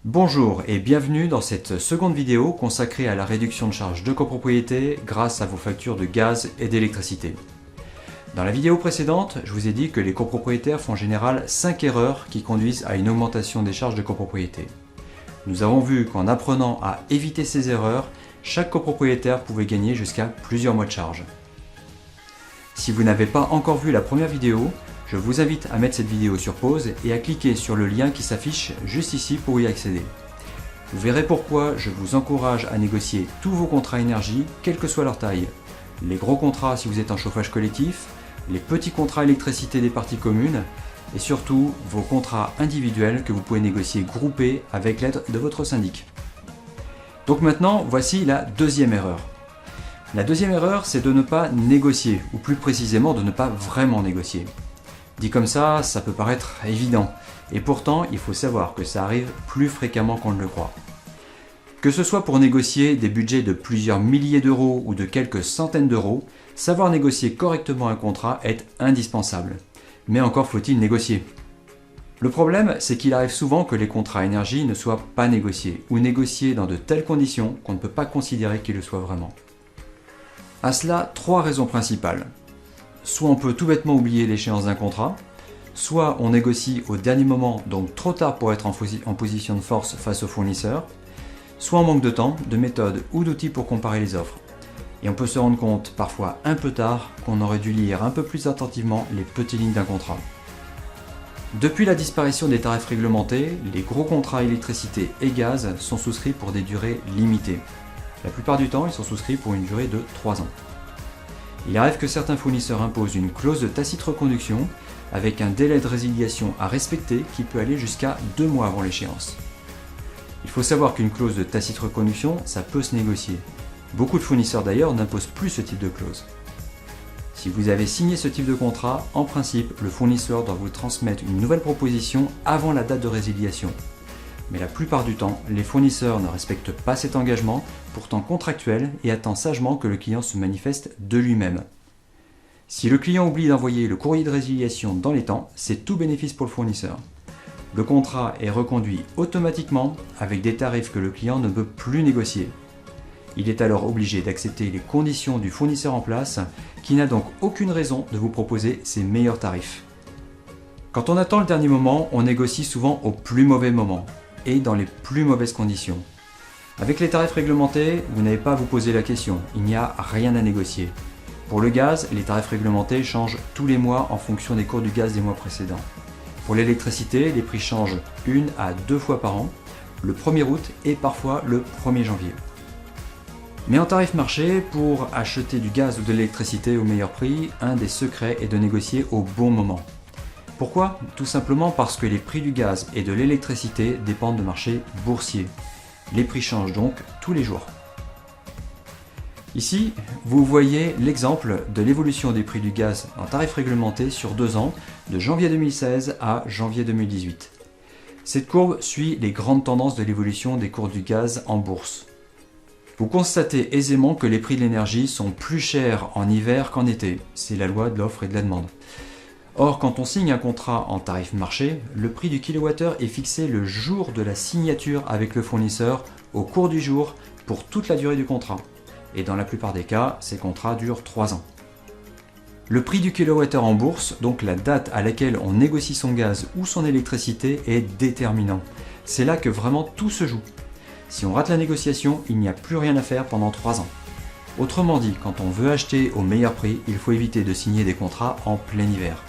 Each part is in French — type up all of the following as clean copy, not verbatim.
Bonjour et bienvenue dans cette seconde vidéo consacrée à la réduction de charges de copropriété grâce à vos factures de gaz et d'électricité. Dans la vidéo précédente, je vous ai dit que les copropriétaires font en général 5 erreurs qui conduisent à une augmentation des charges de copropriété. Nous avons vu qu'en apprenant à éviter ces erreurs, chaque copropriétaire pouvait gagner jusqu'à plusieurs mois de charges. Si vous n'avez pas encore vu la première vidéo, je vous invite à mettre cette vidéo sur pause et à cliquer sur le lien qui s'affiche juste ici pour y accéder. Vous verrez pourquoi je vous encourage à négocier tous vos contrats énergie, quelle que soit leur taille. Les gros contrats si vous êtes en chauffage collectif, les petits contrats électricité des parties communes et surtout vos contrats individuels que vous pouvez négocier groupés avec l'aide de votre syndic. Donc maintenant, voici la deuxième erreur. La deuxième erreur, c'est de ne pas négocier, ou plus précisément de ne pas vraiment négocier. Dit comme ça peut paraître évident, et pourtant il faut savoir que ça arrive plus fréquemment qu'on ne le croit. Que ce soit pour négocier des budgets de plusieurs milliers d'euros ou de quelques centaines d'euros, savoir négocier correctement un contrat est indispensable. Mais encore faut-il négocier. Le problème, c'est qu'il arrive souvent que les contrats énergie ne soient pas négociés, ou négociés dans de telles conditions qu'on ne peut pas considérer qu'ils le soient vraiment. À cela, 3 raisons principales. Soit on peut tout bêtement oublier l'échéance d'un contrat, soit on négocie au dernier moment, donc trop tard pour être en position de force face au fournisseur, soit on manque de temps, de méthode ou d'outils pour comparer les offres. Et on peut se rendre compte, parfois un peu tard, qu'on aurait dû lire un peu plus attentivement les petites lignes d'un contrat. Depuis la disparition des tarifs réglementés, les gros contrats électricité et gaz sont souscrits pour des durées limitées. La plupart du temps, ils sont souscrits pour une durée de 3 ans. Il arrive que certains fournisseurs imposent une clause de tacite reconduction avec un délai de résiliation à respecter qui peut aller jusqu'à 2 mois avant l'échéance. Il faut savoir qu'une clause de tacite reconduction, ça peut se négocier. Beaucoup de fournisseurs d'ailleurs n'imposent plus ce type de clause. Si vous avez signé ce type de contrat, en principe, le fournisseur doit vous transmettre une nouvelle proposition avant la date de résiliation. Mais la plupart du temps, les fournisseurs ne respectent pas cet engagement, pourtant contractuel, et attendent sagement que le client se manifeste de lui-même. Si le client oublie d'envoyer le courrier de résiliation dans les temps, c'est tout bénéfice pour le fournisseur. Le contrat est reconduit automatiquement avec des tarifs que le client ne peut plus négocier. Il est alors obligé d'accepter les conditions du fournisseur en place, qui n'a donc aucune raison de vous proposer ses meilleurs tarifs. Quand on attend le dernier moment, on négocie souvent au plus mauvais moment et dans les plus mauvaises conditions. Avec les tarifs réglementés, vous n'avez pas à vous poser la question, il n'y a rien à négocier. Pour le gaz, les tarifs réglementés changent tous les mois en fonction des cours du gaz des mois précédents. Pour l'électricité, les prix changent 1 à 2 fois par an, le 1er août et parfois le 1er janvier. Mais en tarif marché, pour acheter du gaz ou de l'électricité au meilleur prix, un des secrets est de négocier au bon moment. Pourquoi ? Tout simplement parce que les prix du gaz et de l'électricité dépendent de marchés boursiers. Les prix changent donc tous les jours. Ici, vous voyez l'exemple de l'évolution des prix du gaz en tarif réglementé sur 2 ans, de janvier 2016 à janvier 2018. Cette courbe suit les grandes tendances de l'évolution des cours du gaz en bourse. Vous constatez aisément que les prix de l'énergie sont plus chers en hiver qu'en été. C'est la loi de l'offre et de la demande. Or, quand on signe un contrat en tarif marché, le prix du kilowattheure est fixé le jour de la signature avec le fournisseur au cours du jour pour toute la durée du contrat. Et dans la plupart des cas, ces contrats durent 3 ans. Le prix du kilowattheure en bourse, donc la date à laquelle on négocie son gaz ou son électricité, est déterminant. C'est là que vraiment tout se joue. Si on rate la négociation, il n'y a plus rien à faire pendant 3 ans. Autrement dit, quand on veut acheter au meilleur prix, il faut éviter de signer des contrats en plein hiver.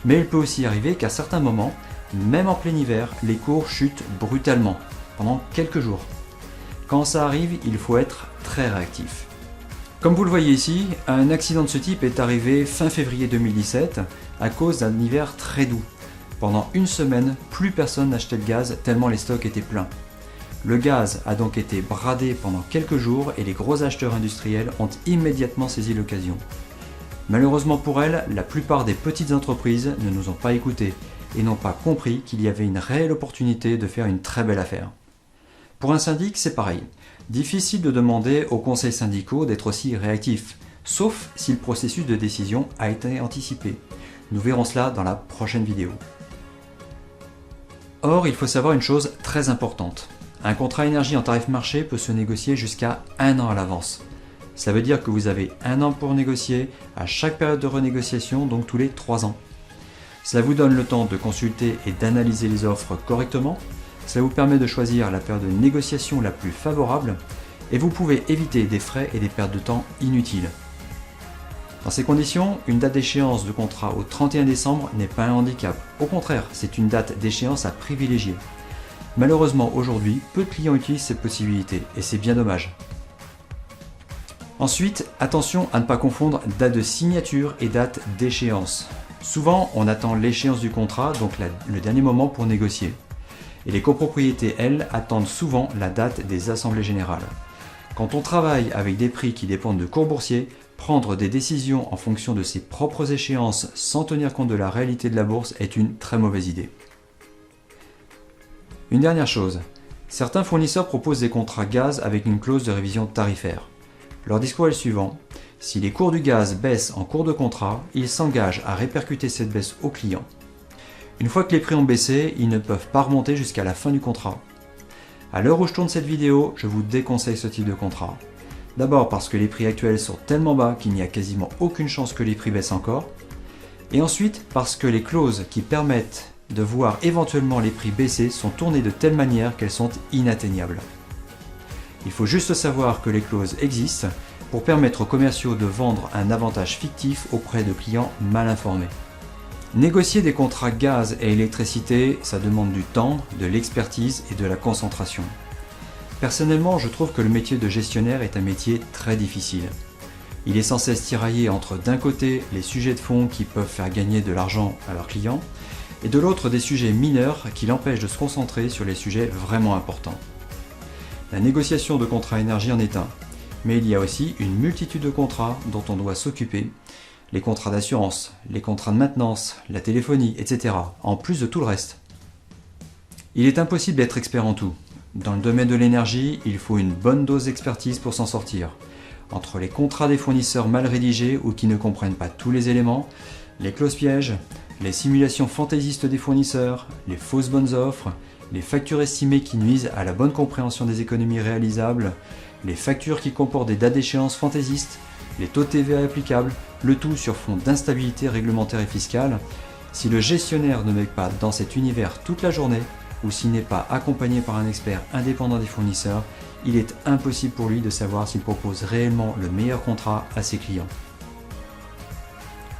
Mais il peut aussi arriver qu'à certains moments, même en plein hiver, les cours chutent brutalement, pendant quelques jours. Quand ça arrive, il faut être très réactif. Comme vous le voyez ici, un accident de ce type est arrivé fin février 2017 à cause d'un hiver très doux. Pendant 1 semaine, plus personne n'achetait le gaz tellement les stocks étaient pleins. Le gaz a donc été bradé pendant quelques jours et les gros acheteurs industriels ont immédiatement saisi l'occasion. Malheureusement pour elles, la plupart des petites entreprises ne nous ont pas écoutés et n'ont pas compris qu'il y avait une réelle opportunité de faire une très belle affaire. Pour un syndic, c'est pareil. Difficile de demander aux conseils syndicaux d'être aussi réactifs, sauf si le processus de décision a été anticipé. Nous verrons cela dans la prochaine vidéo. Or, il faut savoir une chose très importante. Un contrat énergie en tarif marché peut se négocier jusqu'à 1 an à l'avance. Ça veut dire que vous avez 1 an pour négocier à chaque période de renégociation, donc tous les 3 ans. Cela vous donne le temps de consulter et d'analyser les offres correctement. Cela vous permet de choisir la période de négociation la plus favorable et vous pouvez éviter des frais et des pertes de temps inutiles. Dans ces conditions, une date d'échéance de contrat au 31 décembre n'est pas un handicap. Au contraire, c'est une date d'échéance à privilégier. Malheureusement, aujourd'hui, peu de clients utilisent cette possibilité et c'est bien dommage. Ensuite, attention à ne pas confondre date de signature et date d'échéance. Souvent, on attend l'échéance du contrat, donc le dernier moment pour négocier. Et les copropriétés, elles, attendent souvent la date des assemblées générales. Quand on travaille avec des prix qui dépendent de cours boursiers, prendre des décisions en fonction de ses propres échéances sans tenir compte de la réalité de la bourse est une très mauvaise idée. Une dernière chose, certains fournisseurs proposent des contrats gaz avec une clause de révision tarifaire. Leur discours est le suivant: si les cours du gaz baissent en cours de contrat, ils s'engagent à répercuter cette baisse aux clients. Une fois que les prix ont baissé, ils ne peuvent pas remonter jusqu'à la fin du contrat. À l'heure où je tourne cette vidéo, je vous déconseille ce type de contrat. D'abord parce que les prix actuels sont tellement bas qu'il n'y a quasiment aucune chance que les prix baissent encore. Et ensuite parce que les clauses qui permettent de voir éventuellement les prix baisser sont tournées de telle manière qu'elles sont inatteignables. Il faut juste savoir que les clauses existent pour permettre aux commerciaux de vendre un avantage fictif auprès de clients mal informés. Négocier des contrats gaz et électricité, ça demande du temps, de l'expertise et de la concentration. Personnellement, je trouve que le métier de gestionnaire est un métier très difficile. Il est sans cesse tiraillé entre d'un côté les sujets de fond qui peuvent faire gagner de l'argent à leurs clients et de l'autre des sujets mineurs qui l'empêchent de se concentrer sur les sujets vraiment importants. La négociation de contrats énergie en est un, mais il y a aussi une multitude de contrats dont on doit s'occuper, les contrats d'assurance, les contrats de maintenance, la téléphonie, etc., en plus de tout le reste. Il est impossible d'être expert en tout. Dans le domaine de l'énergie, il faut une bonne dose d'expertise pour s'en sortir. Entre les contrats des fournisseurs mal rédigés ou qui ne comprennent pas tous les éléments, les clauses pièges, les simulations fantaisistes des fournisseurs, les fausses bonnes offres, les factures estimées qui nuisent à la bonne compréhension des économies réalisables, les factures qui comportent des dates d'échéance fantaisistes, les taux de TVA applicables, le tout sur fond d'instabilité réglementaire et fiscale. Si le gestionnaire ne met pas dans cet univers toute la journée, ou s'il n'est pas accompagné par un expert indépendant des fournisseurs, il est impossible pour lui de savoir s'il propose réellement le meilleur contrat à ses clients.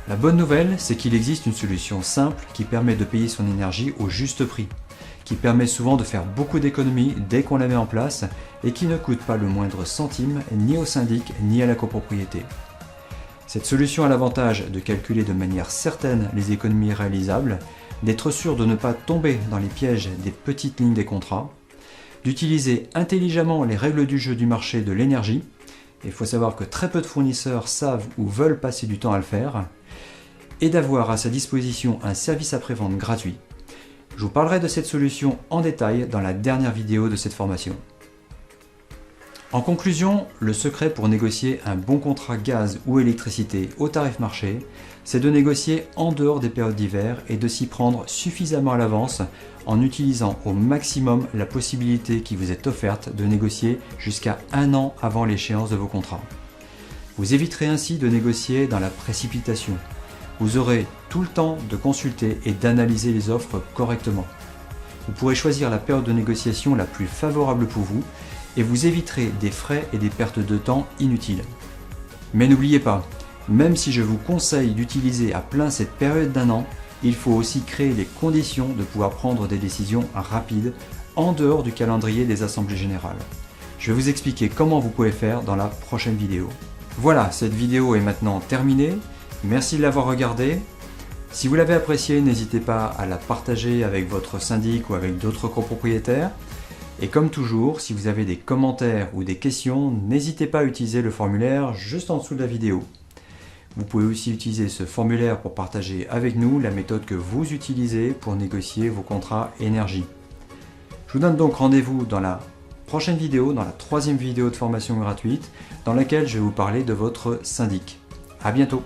La bonne nouvelle, c'est qu'il existe une solution simple qui permet de payer son énergie au juste prix, qui permet souvent de faire beaucoup d'économies dès qu'on la met en place et qui ne coûte pas le moindre centime ni au syndic ni à la copropriété. Cette solution a l'avantage de calculer de manière certaine les économies réalisables, d'être sûr de ne pas tomber dans les pièges des petites lignes des contrats, d'utiliser intelligemment les règles du jeu du marché de l'énergie. Il faut savoir que très peu de fournisseurs savent ou veulent passer du temps à le faire, et d'avoir à sa disposition un service après-vente gratuit. Je vous parlerai de cette solution en détail dans la dernière vidéo de cette formation. En conclusion, le secret pour négocier un bon contrat gaz ou électricité au tarif marché, c'est de négocier en dehors des périodes d'hiver et de s'y prendre suffisamment à l'avance en utilisant au maximum la possibilité qui vous est offerte de négocier jusqu'à 1 an avant l'échéance de vos contrats. Vous éviterez ainsi de négocier dans la précipitation. Vous aurez tout le temps de consulter et d'analyser les offres correctement. Vous pourrez choisir la période de négociation la plus favorable pour vous et vous éviterez des frais et des pertes de temps inutiles. Mais n'oubliez pas, même si je vous conseille d'utiliser à plein cette période d'1 an, il faut aussi créer les conditions de pouvoir prendre des décisions rapides en dehors du calendrier des assemblées générales. Je vais vous expliquer comment vous pouvez faire dans la prochaine vidéo. Voilà, cette vidéo est maintenant terminée. Merci de l'avoir regardée. Si vous l'avez appréciée, n'hésitez pas à la partager avec votre syndic ou avec d'autres copropriétaires. Et comme toujours, si vous avez des commentaires ou des questions, n'hésitez pas à utiliser le formulaire juste en dessous de la vidéo. Vous pouvez aussi utiliser ce formulaire pour partager avec nous la méthode que vous utilisez pour négocier vos contrats énergie. Je vous donne donc rendez-vous dans la prochaine vidéo, dans la 3e vidéo de formation gratuite, dans laquelle je vais vous parler de votre syndic. À bientôt.